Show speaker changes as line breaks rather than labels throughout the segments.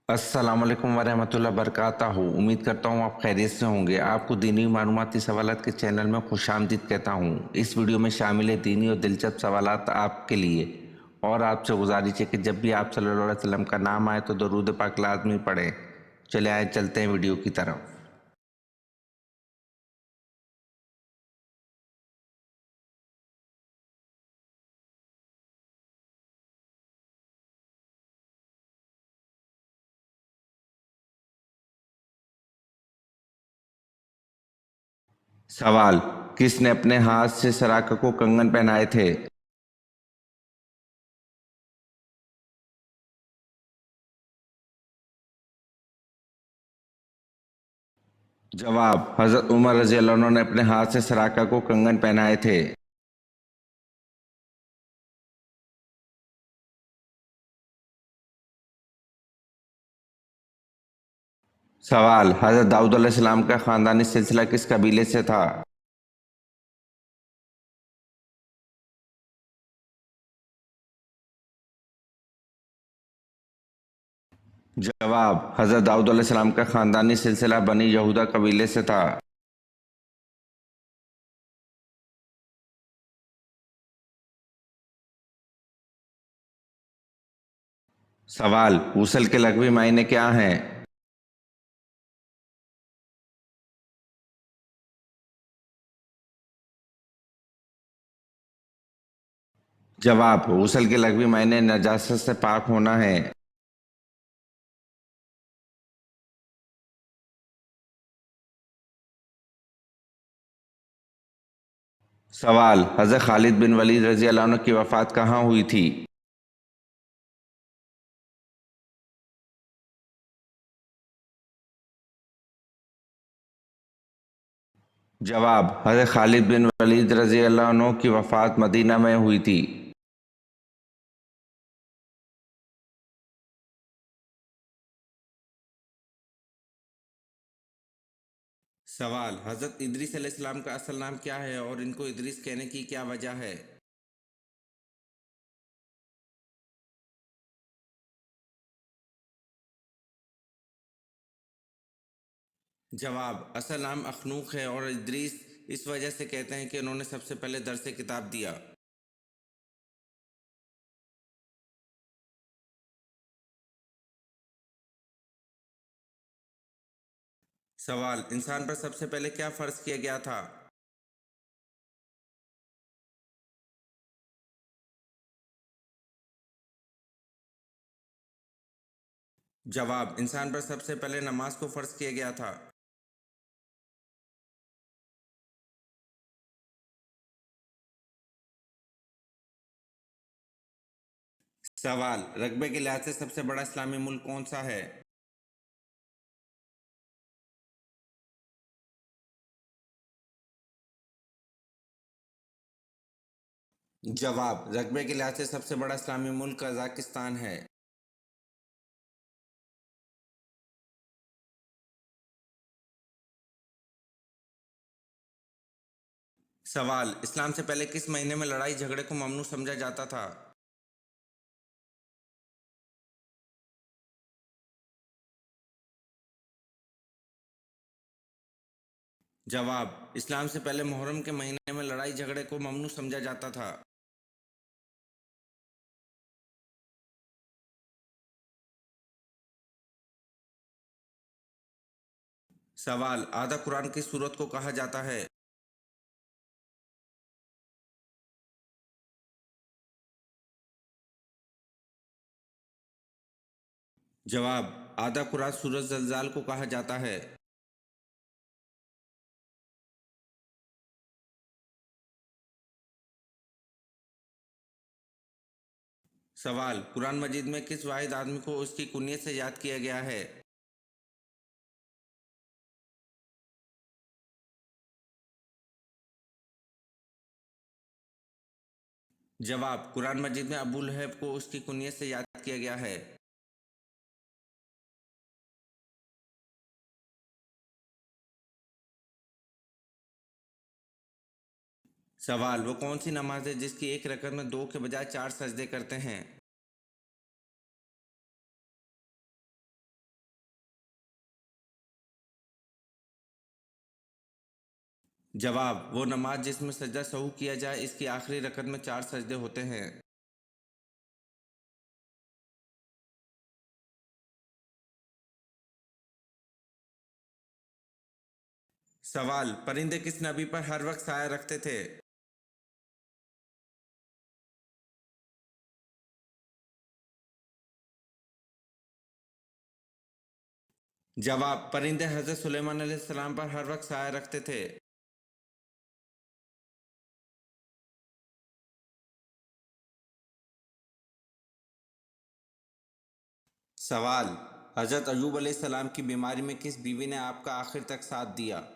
अस्सलाम वालेकुम वरहमतुल्लाहि वबरकातुहू। उम्मीद करता हूँ आप खैरियत से होंगे। आपको दीनी मालूमाती सवालात के चैनल में खुशामदीद कहता हूँ। इस वीडियो में शामिल है दीनी और दिलचस्प सवालात आपके लिए। और आपसे गुजारिश है कि जब भी आप सल्लल्लाहु अलैहि वसल्लम का नाम आए तो दरूद पाक लाजमी पढ़ें। चले आए चलते हैं वीडियो की तरफ। सवाल: किसने अपने हाथ से सराका को कंगन पहनाए थे? जवाब: हज़रत उमर रज़ी अल्लाह अन्हु ने अपने हाथ से सराका को कंगन पहनाए थे। सवाल: हज़रत दाऊद अलैहिस्सलाम का ख़ानदानी सिलसिला किस कबीले से था? जवाब: हज़रत दाऊद अलैहिस्सलाम का ख़ानदानी सिलसिला बनी यहूदा कबीले से था। सवाल: वुसल के लग़वी मायने क्या हैं? जवाब: वुसल के लग़वी मायने नजासत से पाक होना है। सवाल: हज़रत खालिद बिन वलीद रज़ी अल्लाह अन्हु की वफ़ात कहाँ हुई थी? जवाब: हज़रत खालिद बिन वलीद रज़ी अल्लाह अन्हु की वफ़ात मदीना में हुई थी। सवाल: हज़रत इदरीस अलैहिस्सलाम का असल नाम क्या है और इनको इदरीस कहने की क्या वजह है? जवाब: असल नाम अखनूक है और इदरीस इस वजह से कहते हैं कि उन्होंने सबसे पहले दरस किताब दिया। सवाल: इंसान पर सबसे पहले क्या फ़र्ज किया गया था? जवाब: इंसान पर सबसे पहले नमाज को फ़र्ज किया गया था। सवाल: रकबे के लिहाज से सबसे बड़ा इस्लामी मुल्क कौन सा है? जवाब: रकबे के लिहाज से सबसे बड़ा इस्लामी मुल्क कजाकिस्तान है। सवाल: इस्लाम से पहले किस महीने में लड़ाई झगड़े को ममनू समझा जाता था? जवाब: इस्लाम से पहले मुहर्रम के महीने में लड़ाई झगड़े को ममनू समझा जाता था। सवाल: आधा कुरान किस सूरत को कहा जाता है? जवाब: आधा कुरान सूरत ज़लज़ाल को कहा जाता है। सवाल: कुरान मजीद में किस वाहिद आदमी को उसकी कुनियत से याद किया गया है? जवाब: कुरान मजीद में अबू लहब को उसकी कुनियत से याद किया गया है। सवाल: वो कौन सी नमाज है जिसकी एक रकत में दो के बजाय चार सजदे करते हैं? जवाब: वो नमाज जिसमें सजदा सहू किया जाए, इसकी आखिरी रकत में 4 सजदे होते हैं। सवाल: परिंदे किस नबी पर हर वक्त साया रखते थे? जवाब: परिंदे हजरत सुलेमान अलैहिस्सलाम पर हर वक्त साया रखते थे। सवाल: हजरत अयूब अलैहिस्सलाम की बीमारी में किस बीवी ने आपका आखिर तक साथ दिया?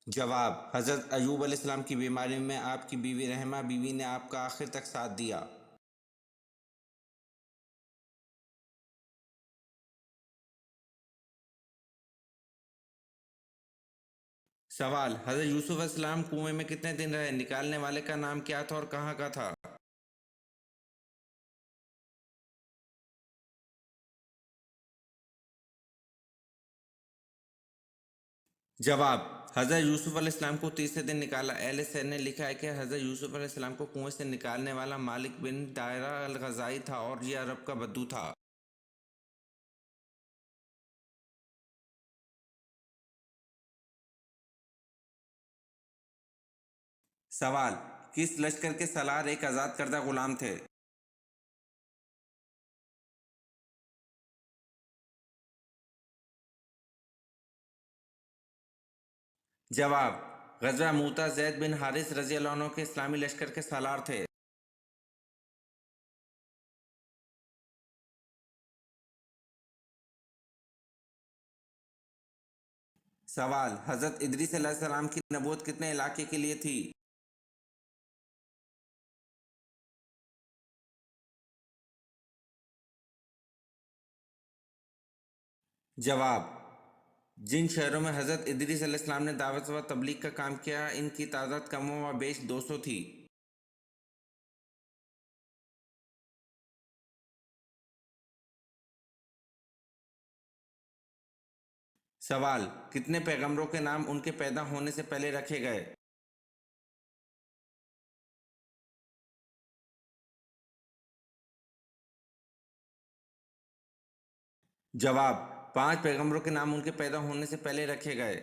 जवाब: हजरत अयूब अलैहिस्सलाम की बीमारी में आपकी बीवी रहमा बीवी ने आपका आखिर तक साथ दिया। सवाल: हजरत यूसुफ अलैहिस्सलाम कुएं में कितने दिन रहे? निकालने वाले का नाम क्या था और कहाँ का था? जवाब: हजरत यूसुफ अलैहिस्सलाम को तीसरे दिन निकाला। अहले सैर ने लिखा है कि हजरत यूसुफ अलैहिस्सलाम को कुएं से निकालने वाला मालिक बिन दायरा अल गज़ाई था और ये अरब का बद्दू था। सवाल: किस लश्कर के सलार एक आज़ाद करदा गुलाम थे? जवाब: गज़वा मूता ज़ैद बिन हारिस रज़ी अल्लाह अन्हु के इस्लामी लश्कर के सालार थे। सवाल: हज़रत इदरीस अलैहिस्सलाम की नबूवत कितने इलाके के लिए थी? जवाब: जिन शहरों में हज़रत इदरीस अलैहिस्सलाम ने दावत व तबलीग का काम किया, इनकी तादाद कम व बेश 200 थी। सवाल: कितने पैगंबरों के नाम उनके पैदा होने से पहले रखे गए? जवाब: 5 पैगंबरों के नाम उनके पैदा होने से पहले रखे गए।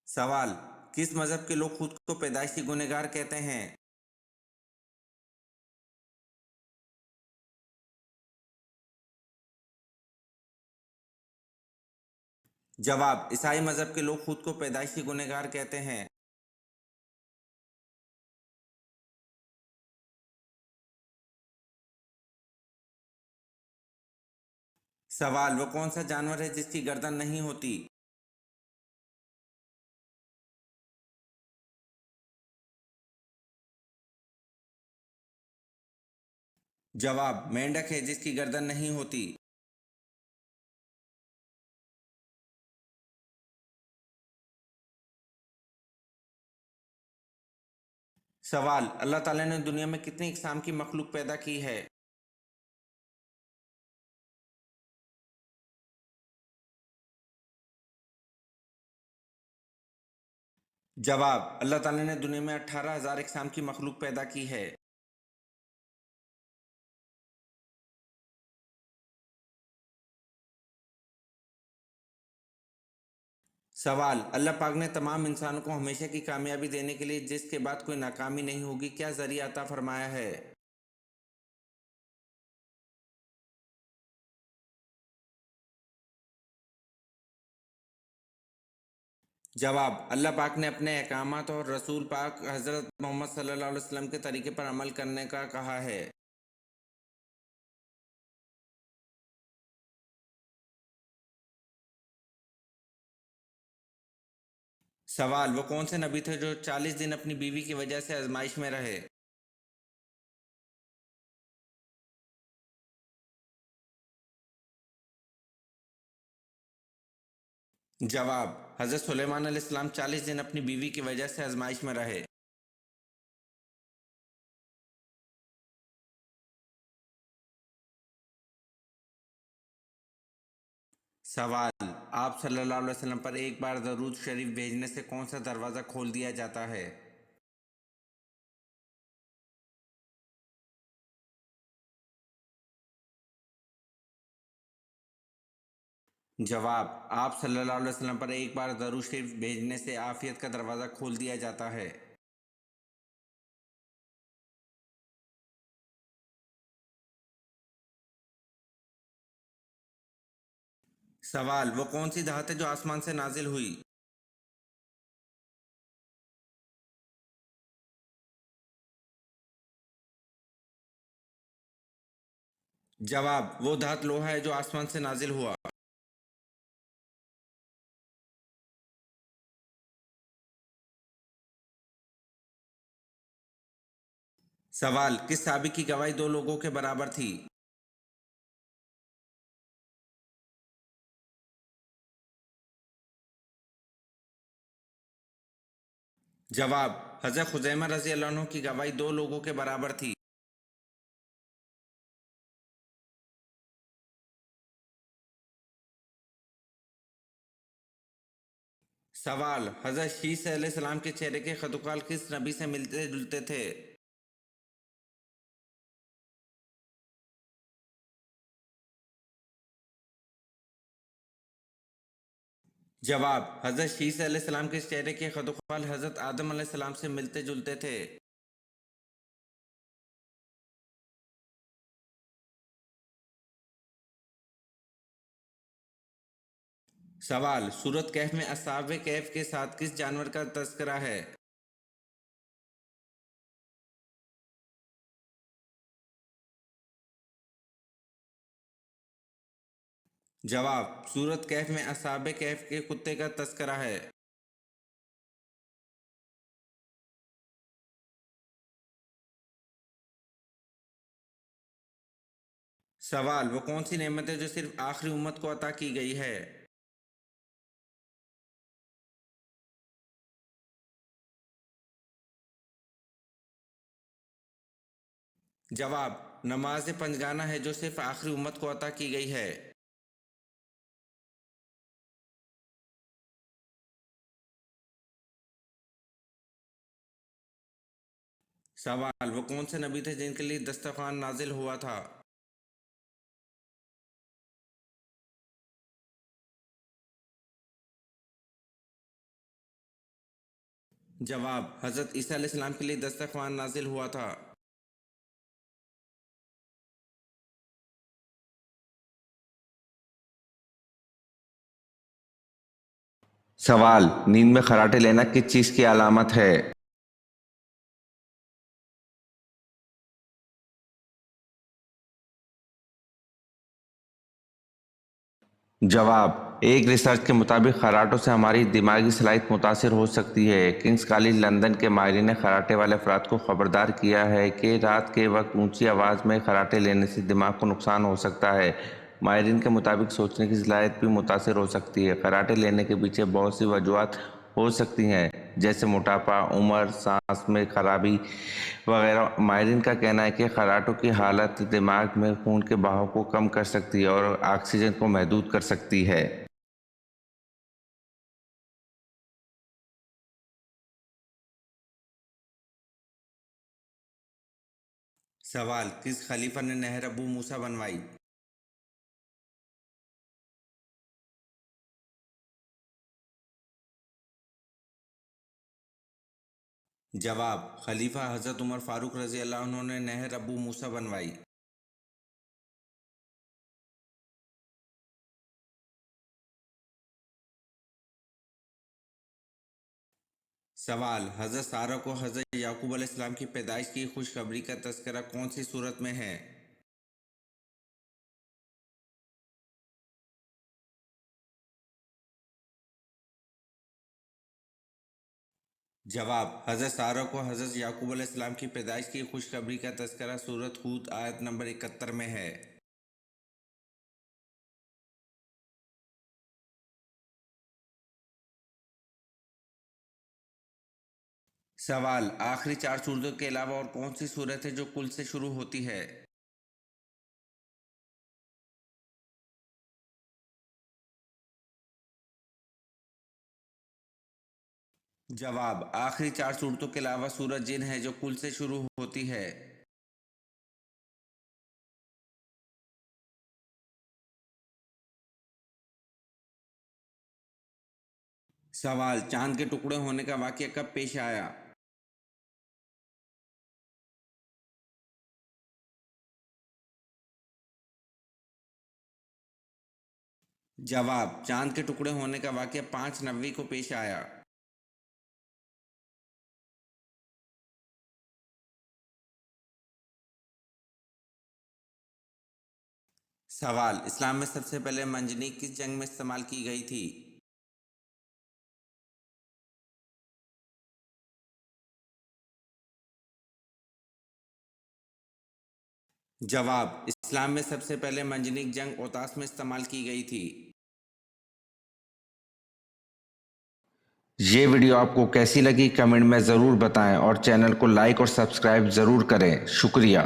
सवाल: किस मजहब के लोग खुद को पैदाइशी गुनहगार कहते हैं? जवाब: ईसाई मजहब के लोग खुद को पैदाइशी गुनहगार कहते हैं। सवाल: वो कौन सा जानवर है जिसकी गर्दन नहीं होती? जवाब: मेंढक है जिसकी गर्दन नहीं होती। सवाल: अल्लाह ताला ने दुनिया में कितनी इकसाम की मखलूक पैदा की है? जवाब: अल्लाह ताला ने दुनिया में 18,000 इकसाम की मखलूक पैदा की है। सवाल: अल्लाह पाक ने तमाम इंसानों को हमेशा की कामयाबी देने के लिए जिसके बाद कोई नाकामी नहीं होगी, क्या जरिया अता फरमाया है? जवाब: अल्लाह पाक ने अपने अहकामात और रसूल पाक हज़रत मोहम्मद सल्लल्लाहु अलैहि वसल्लम के तरीके पर अमल करने का कहा है। सवाल: वो कौन से नबी थे जो 40 दिन अपनी बीवी की वजह से आजमाइश में रहे? जवाब: حضرت سلیمان علیہ السلام 40 دن اپنی بیوی کی وجہ سے آزمائش میں رہے۔ سوال: آپ صلی اللہ علیہ وسلم پر ایک بار درود شریف بھیجنے سے کون سا دروازہ کھول دیا جاتا ہے؟ جواب: آپ صلی اللہ علیہ وسلم پر ایک بار درود شریف بھیجنے سے عافیت کا دروازہ کھول دیا جاتا ہے۔ سوال: وہ کون سی دھات ہے جو آسمان سے نازل ہوئی؟ جواب: وہ دھات لوہا ہے جو آسمان سے نازل ہوا۔ سوال: کس صحابی کی گواہی 2 لوگوں کے برابر تھی؟ جواب: حضرت خزیمہ رضی اللہ عنہ کی گواہی 2 لوگوں کے برابر تھی۔ سوال: حضرت شیس علیہ السلام کے چہرے کے خدوخال کس نبی سے ملتے جلتے تھے؟ جواب: حضرت شیس علیہ السلام کے چہرے کے خدوخال حضرت آدم علیہ السلام سے ملتے جلتے تھے۔ سوال: سورۃ کہف میں اصحاب کہف کے ساتھ کس جانور کا تذکرہ ہے؟ جواب: سورۃ کہف میں اصحاب کہف کے کتے کا تذکرہ ہے۔ سوال: وہ کون سی نعمت ہے جو صرف آخری امت کو عطا کی گئی ہے؟ جواب: نماز پنجگانہ ہے جو صرف آخری امت کو عطا کی گئی ہے۔ سوال: وہ کون سے نبی تھے جن کے لیے دسترخوان نازل ہوا تھا؟ جواب: حضرت عیسیٰ علیہ السلام کے لیے دسترخوان نازل ہوا تھا۔ سوال: نیند میں خراٹے لینا کس چیز کی علامت ہے؟ جواب: ایک ریسرچ کے مطابق خراٹوں سے ہماری دماغی صلاحیت متاثر ہو سکتی ہے۔ کنگز کالج لندن کے ماہرین نے خراٹے والے افراد کو خبردار کیا ہے کہ رات کے وقت اونچی آواز میں خراٹے لینے سے دماغ کو نقصان ہو سکتا ہے۔ ماہرین کے مطابق سوچنے کی صلاحیت بھی متاثر ہو سکتی ہے۔ خراٹے لینے کے پیچھے بہت سی وجوہات ہو سکتی ہیں جیسے موٹاپا، عمر، سانس میں خرابی وغیرہ۔ ماہرین کا کہنا ہے کہ خراٹوں کی حالت دماغ میں خون کے بہاؤ کو کم کر سکتی ہے اور آکسیجن کو محدود کر سکتی ہے۔ سوال: کس خلیفہ نے نہر ابو موسیٰ بنوائی؟ جواب: خلیفہ حضرت عمر فاروق رضی اللہ عنہ نے نہر ابو موسیٰ بنوائی۔ سوال: حضرت سارہ کو حضرت یعقوب علیہ السلام کی پیدائش کی خوشخبری کا تذکرہ کون سی صورت میں ہے؟ جواب: حضرت سارہ کو حضرت یعقوب علیہ السلام کی پیدائش کی خوشخبری کا تذکرہ سورۃ ہود آیت نمبر 71 میں ہے۔ सवाल आखिरी 4 सूरतों के अलावा और कौन सी सूरत है जो कुल से शुरू होती है? जवाब आखिरी 4 सूरतों के अलावा सूरत जिन है जो कुल से शुरू होती है। सवाल चांद के टुकड़े होने का वाकया कब पेश आया? जवाब चांद के टुकड़े होने का वाकया 5 नवंबर को पेश आया। सवाल इस्लाम में सबसे पहले मंजनीक किस जंग में इस्तेमाल की गई थी? जवाब इस्लाम में सबसे पहले मंजनीक जंग औतास में इस्तेमाल की गई थी। ये वीडियो आपको कैसी लगी कमेंट में ज़रूर बताएं और चैनल को लाइक और सब्सक्राइब ज़रूर करें। शुक्रिया।